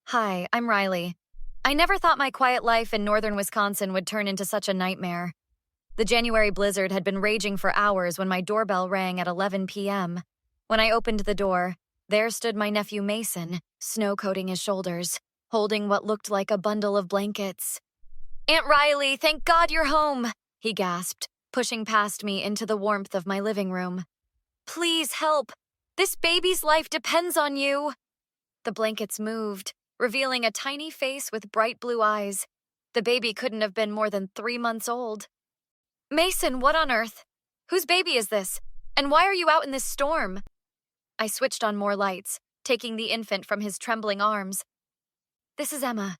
Hi, I'm Riley. I never thought my quiet life in northern Wisconsin would turn into such a nightmare. The January blizzard had been raging for hours when my doorbell rang at 11 p.m. When I opened the door, there stood my nephew Mason, snow coating his shoulders, holding what looked like a bundle of blankets. "Aunt Riley, thank God you're home," he gasped, pushing past me into the warmth of my living room. "Please help. This baby's life depends on you." The blankets moved, revealing a tiny face with bright blue eyes. The baby couldn't have been more than 3 months old. "Mason, what on earth? Whose baby is this? And why are you out in this storm?" I switched on more lights, taking the infant from his trembling arms. "This is Emma.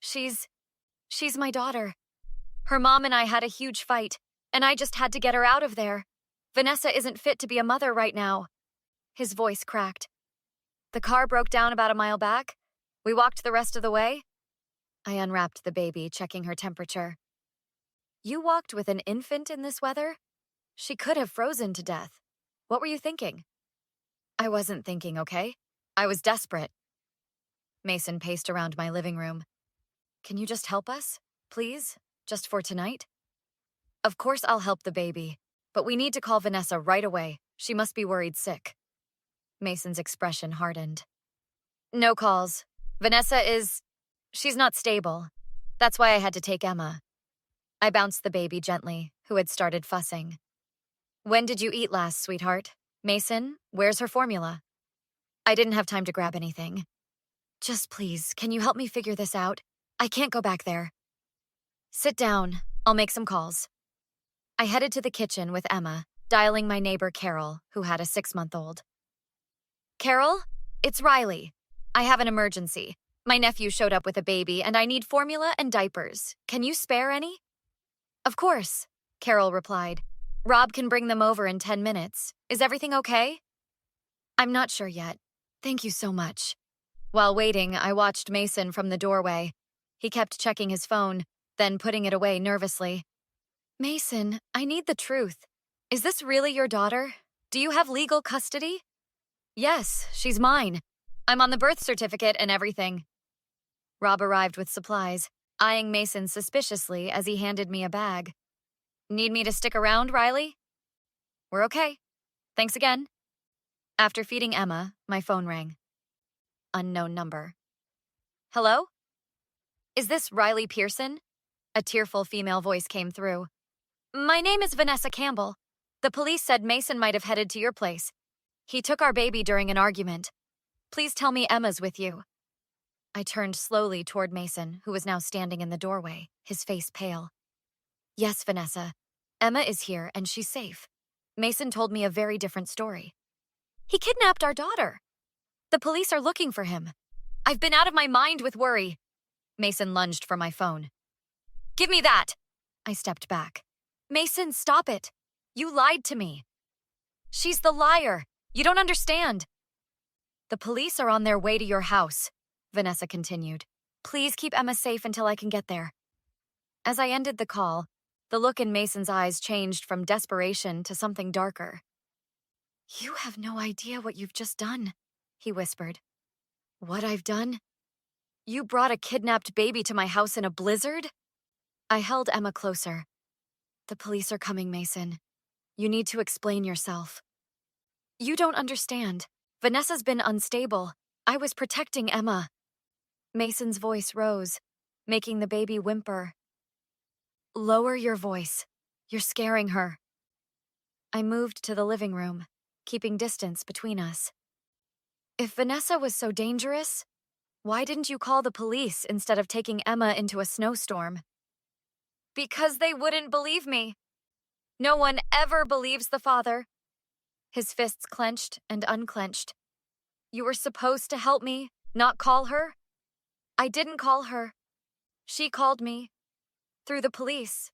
She's my daughter. Her mom and I had a huge fight, and I just had to get her out of there. Vanessa isn't fit to be a mother right now." His voice cracked. "The car broke down about a mile back. We walked the rest of the way." I unwrapped the baby, checking her temperature. "You walked with an infant in this weather? She could have frozen to death. What were you thinking?" "I wasn't thinking, okay? I was desperate." Mason paced around my living room. "Can you just help us? Please? Just for tonight?" "Of course I'll help the baby, but we need to call Vanessa right away. She must be worried sick." Mason's expression hardened. "No calls. She's not stable. That's why I had to take Emma." I bounced the baby gently, who had started fussing. "When did you eat last, sweetheart? Mason, where's her formula?" I didn't have time to grab anything. "Just please, can you help me figure this out? I can't go back there." "Sit down. I'll make some calls." I headed to the kitchen with Emma, dialing my neighbor Carol, who had a 6-month-old. "Carol, it's Riley. I have an emergency. My nephew showed up with a baby, and I need formula and diapers. Can you spare any?" "Of course," Carol replied. "Rob can bring them over in 10 minutes. Is everything okay?" "I'm not sure yet. Thank you so much." While waiting, I watched Mason from the doorway. He kept checking his phone, then putting it away nervously. "Mason, I need the truth. Is this really your daughter? Do you have legal custody?" "Yes, she's mine. I'm on the birth certificate and everything." Rob arrived with supplies, eyeing Mason suspiciously as he handed me a bag. "Need me to stick around, Riley?" "We're okay. Thanks again." After feeding Emma, my phone rang. Unknown number. "Hello? Is this Riley Pearson?" A tearful female voice came through. "My name is Vanessa Campbell. The police said Mason might have headed to your place. He took our baby during an argument. Please tell me Emma's with you." I turned slowly toward Mason, who was now standing in the doorway, his face pale. "Yes, Vanessa. Emma is here, and she's safe. Mason told me a very different story. He kidnapped our daughter. The police are looking for him. I've been out of my mind with worry." Mason lunged for my phone. "Give me that!" I stepped back. "Mason, stop it. You lied to me." "She's the liar. You don't understand." "The police are on their way to your house," Vanessa continued. "Please keep Emma safe until I can get there." As I ended the call, the look in Mason's eyes changed from desperation to something darker. "You have no idea what you've just done," he whispered. "What I've done? You brought a kidnapped baby to my house in a blizzard?" I held Emma closer. "The police are coming, Mason. You need to explain yourself." "You don't understand. Vanessa's been unstable. I was protecting Emma." Mason's voice rose, making the baby whimper. "Lower your voice. You're scaring her." I moved to the living room, keeping distance between us. "If Vanessa was so dangerous, why didn't you call the police instead of taking Emma into a snowstorm?" "Because they wouldn't believe me. No one ever believes the father." His fists clenched and unclenched. "You were supposed to help me, not call her." "I didn't call her. She called me. Through the police."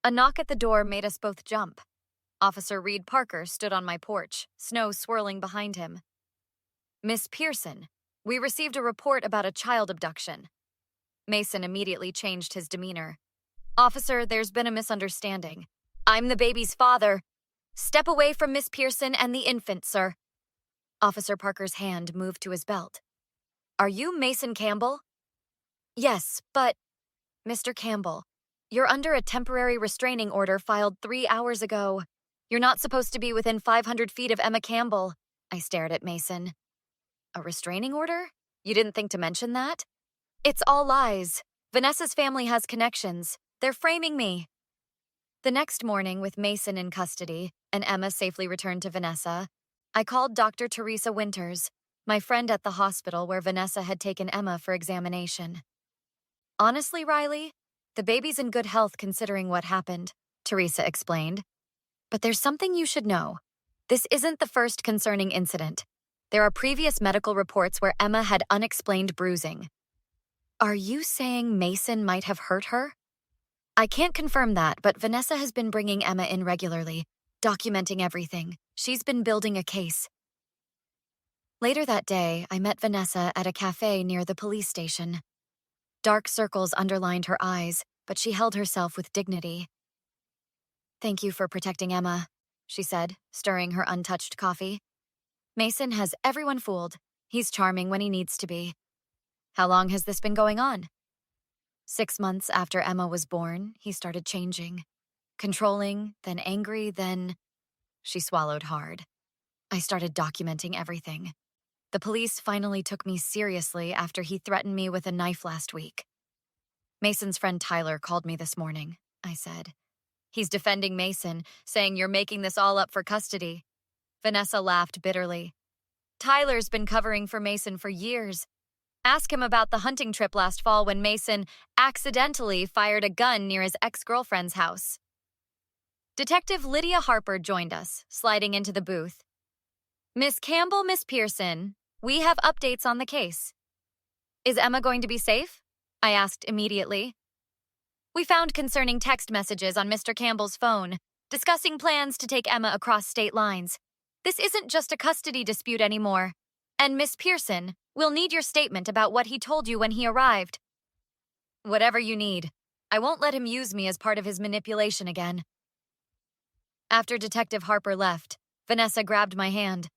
A knock at the door made us both jump. Officer Reed Parker stood on my porch, snow swirling behind him. "Miss Pearson, we received a report about a child abduction." Mason immediately changed his demeanor. "Officer, there's been a misunderstanding. I'm the baby's father. Step away from Miss Pearson and the infant, sir." Officer Parker's hand moved to his belt. Are you Mason Campbell? Yes, but Mr. Campbell, you're under a temporary restraining order filed 3 hours ago. You're not supposed to be within 500 feet of Emma Campbell. I stared at Mason. A restraining order? You didn't think to mention that? It's all lies. Vanessa's family has connections. They're framing me. The next morning, with Mason in custody and Emma safely returned to Vanessa, I called Dr. Teresa Winters, my friend at the hospital where Vanessa had taken Emma for examination. Honestly, Riley, the baby's in good health considering what happened, Teresa explained. But there's something you should know. This isn't the first concerning incident. There are previous medical reports where Emma had unexplained bruising. Are you saying Mason might have hurt her? I can't confirm that, but Vanessa has been bringing Emma in regularly, documenting everything. She's been building a case. Later that day, I met Vanessa at a cafe near the police station. Dark circles underlined her eyes, but she held herself with dignity. Thank you for protecting Emma, she said, stirring her untouched coffee. Mason has everyone fooled. He's charming when he needs to be. How long has this been going on? 6 months after Emma was born, he started changing. Controlling, then angry, then... She swallowed hard. I started documenting everything. The police finally took me seriously after he threatened me with a knife last week. Mason's friend Tyler called me this morning, I said. He's defending Mason, saying you're making this all up for custody. Vanessa laughed bitterly. Tyler's been covering for Mason for years. Ask him about the hunting trip last fall when Mason accidentally fired a gun near his ex-girlfriend's house. Detective Lydia Harper joined us, sliding into the booth. Miss Campbell, Miss Pearson, we have updates on the case. Is Emma going to be safe? I asked immediately. We found concerning text messages on Mr. Campbell's phone, discussing plans to take Emma across state lines. This isn't just a custody dispute anymore. And Miss Pearson, we'll need your statement about what he told you when he arrived. Whatever you need. I won't let him use me as part of his manipulation again. After Detective Harper left, Vanessa grabbed my hand.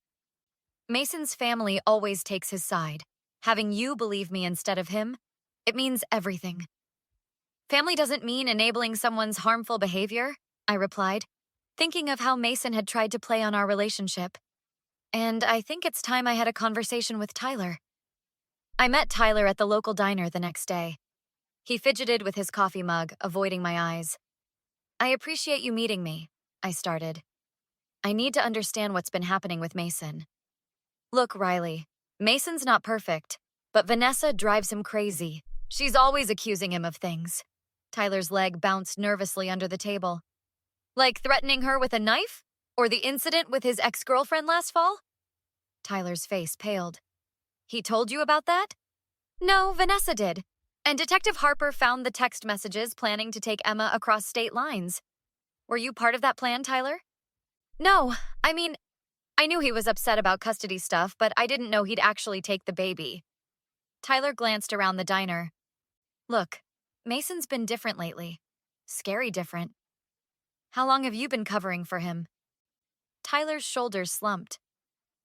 Mason's family always takes his side. Having you believe me instead of him, it means everything. Family doesn't mean enabling someone's harmful behavior, I replied, thinking of how Mason had tried to play on our relationship. And I think it's time I had a conversation with Tyler. I met Tyler at the local diner the next day. He fidgeted with his coffee mug, avoiding my eyes. I appreciate you meeting me, I started. I need to understand what's been happening with Mason. Look, Riley, Mason's not perfect, but Vanessa drives him crazy. She's always accusing him of things. Tyler's leg bounced nervously under the table. Like threatening her with a knife? Or the incident with his ex-girlfriend last fall? Tyler's face paled. He told you about that? No, Vanessa did. And Detective Harper found the text messages planning to take Emma across state lines. Were you part of that plan, Tyler? No, I knew he was upset about custody stuff, but I didn't know he'd actually take the baby. Tyler glanced around the diner. Look, Mason's been different lately. Scary different. How long have you been covering for him? Tyler's shoulders slumped.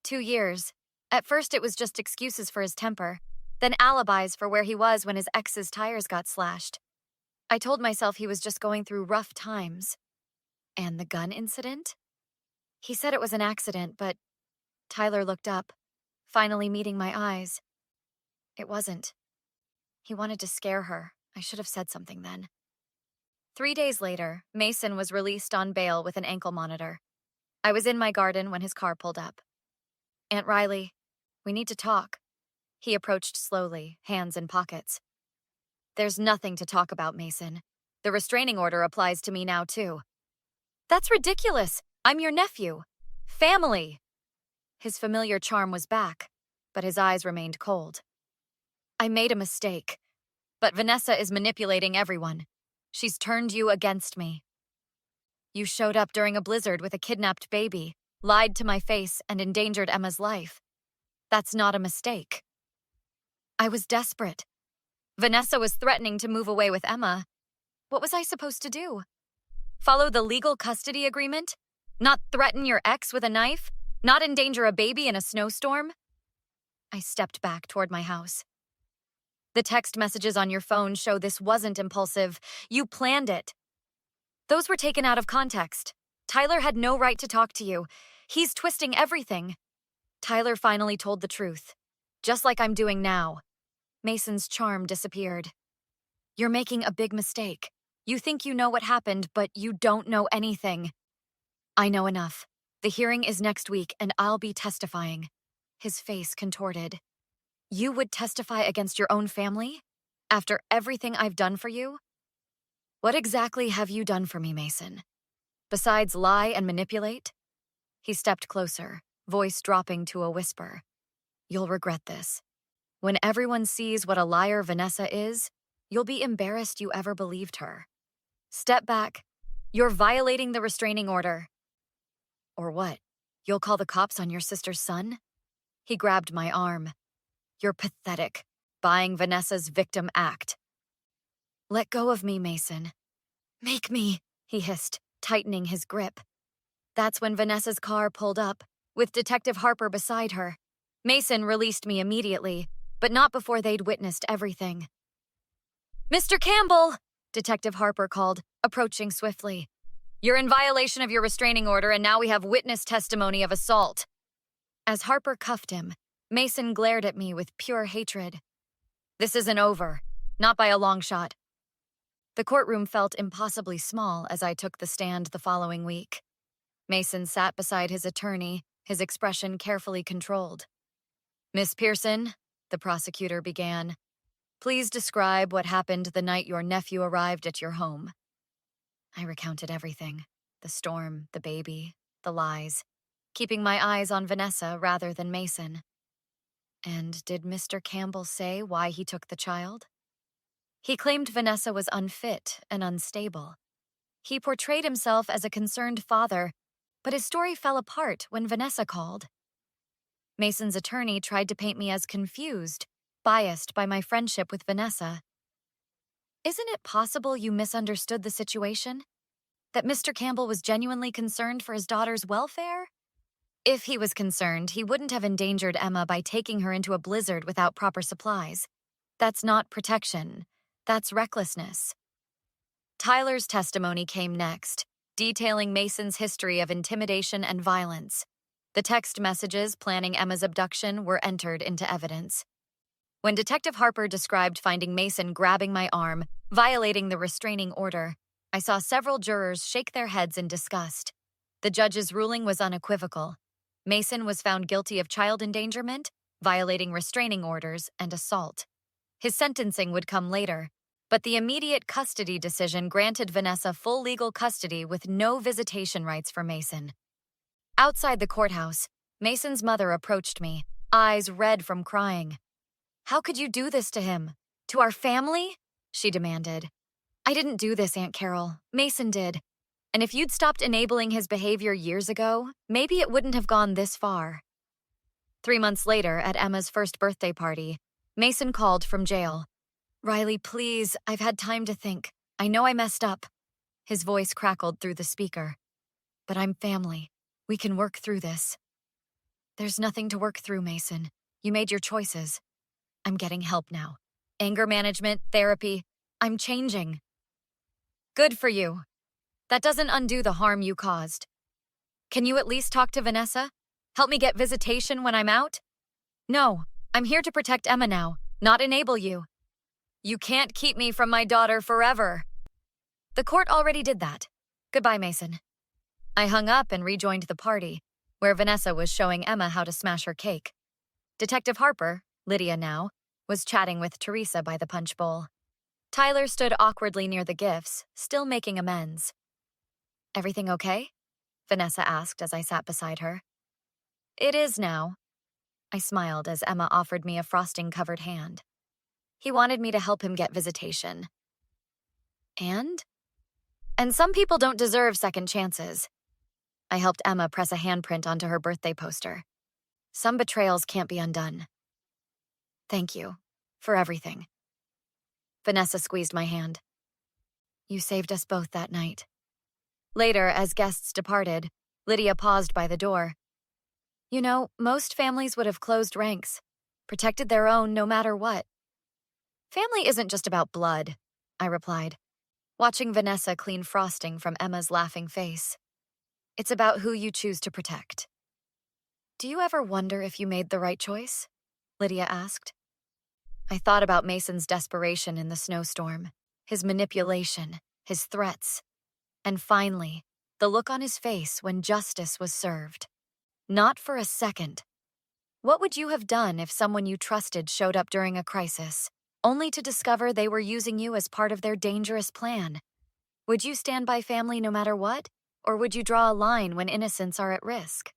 2 years. At first it was just excuses for his temper, then alibis for where he was when his ex's tires got slashed. I told myself he was just going through rough times. And the gun incident? He said it was an accident, but Tyler looked up, finally meeting my eyes. It wasn't. He wanted to scare her. I should have said something then. 3 days later, Mason was released on bail with an ankle monitor. I was in my garden when his car pulled up. Aunt Riley, we need to talk. He approached slowly, hands in pockets. There's nothing to talk about, Mason. The restraining order applies to me now, too. That's ridiculous. I'm your nephew. Family. His familiar charm was back, but his eyes remained cold. I made a mistake, but Vanessa is manipulating everyone. She's turned you against me. You showed up during a blizzard with a kidnapped baby, lied to my face, and endangered Emma's life. That's not a mistake. I was desperate. Vanessa was threatening to move away with Emma. What was I supposed to do? Follow the legal custody agreement? Not threaten your ex with a knife? Not endanger a baby in a snowstorm? I stepped back toward my house. The text messages on your phone show this wasn't impulsive. You planned it. Those were taken out of context. Tyler had no right to talk to you. He's twisting everything. Tyler finally told the truth, just like I'm doing now. Mason's charm disappeared. You're making a big mistake. You think you know what happened, but you don't know anything. I know enough. The hearing is next week, and I'll be testifying. His face contorted. You would testify against your own family? After everything I've done for you? What exactly have you done for me, Mason? Besides lie and manipulate? He stepped closer, voice dropping to a whisper. You'll regret this. When everyone sees what a liar Vanessa is, you'll be embarrassed you ever believed her. Step back. You're violating the restraining order. Or what? You'll call the cops on your sister's son? He grabbed my arm. You're pathetic, buying Vanessa's victim act. Let go of me, Mason. Make me, he hissed, tightening his grip. That's when Vanessa's car pulled up, with Detective Harper beside her. Mason released me immediately, but not before they'd witnessed everything. Mr. Campbell, Detective Harper called, approaching swiftly. You're in violation of your restraining order, and now we have witness testimony of assault. As Harper cuffed him, Mason glared at me with pure hatred. This isn't over, not by a long shot. The courtroom felt impossibly small as I took the stand the following week. Mason sat beside his attorney, his expression carefully controlled. Miss Pearson, the prosecutor began, please describe what happened the night your nephew arrived at your home. I recounted everything, the storm, the baby, the lies, keeping my eyes on Vanessa rather than Mason. And did Mr. Campbell say why he took the child? He claimed Vanessa was unfit and unstable. He portrayed himself as a concerned father, but his story fell apart when Vanessa called. Mason's attorney tried to paint me as confused, biased by my friendship with Vanessa. Isn't it possible you misunderstood the situation? That Mr. Campbell was genuinely concerned for his daughter's welfare? If he was concerned, he wouldn't have endangered Emma by taking her into a blizzard without proper supplies. That's not protection. That's recklessness. Tyler's testimony came next, detailing Mason's history of intimidation and violence. The text messages planning Emma's abduction were entered into evidence. When Detective Harper described finding Mason grabbing my arm, violating the restraining order, I saw several jurors shake their heads in disgust. The judge's ruling was unequivocal. Mason was found guilty of child endangerment, violating restraining orders, and assault. His sentencing would come later, but the immediate custody decision granted Vanessa full legal custody with no visitation rights for Mason. Outside the courthouse, Mason's mother approached me, eyes red from crying. How could you do this to him? To our family? She demanded. I didn't do this, Aunt Carol. Mason did. And if you'd stopped enabling his behavior years ago, maybe it wouldn't have gone this far. 3 months later, at Emma's first birthday party, Mason called from jail. Riley, please, I've had time to think. I know I messed up. His voice crackled through the speaker. But I'm family. We can work through this. There's nothing to work through, Mason. You made your choices. I'm getting help now. Anger management, therapy. I'm changing. Good for you. That doesn't undo the harm you caused. Can you at least talk to Vanessa? Help me get visitation when I'm out? No, I'm here to protect Emma now, not enable you. You can't keep me from my daughter forever. The court already did that. Goodbye, Mason. I hung up and rejoined the party, where Vanessa was showing Emma how to smash her cake. Detective Harper, Lydia now, was chatting with Teresa by the punch bowl. Tyler stood awkwardly near the gifts, still making amends. Everything okay? Vanessa asked as I sat beside her. It is now. I smiled as Emma offered me a frosting-covered hand. He wanted me to help him get visitation. And? And some people don't deserve second chances. I helped Emma press a handprint onto her birthday poster. Some betrayals can't be undone. Thank you for everything. Vanessa squeezed my hand. You saved us both that night. Later, as guests departed, Lydia paused by the door. You know, most families would have closed ranks, protected their own no matter what. Family isn't just about blood, I replied, watching Vanessa clean frosting from Emma's laughing face. It's about who you choose to protect. Do you ever wonder if you made the right choice? Lydia asked. I thought about Mason's desperation in the snowstorm, his manipulation, his threats, and finally, the look on his face when justice was served. Not for a second. What would you have done if someone you trusted showed up during a crisis, only to discover they were using you as part of their dangerous plan? Would you stand by family no matter what? Or would you draw a line when innocents are at risk?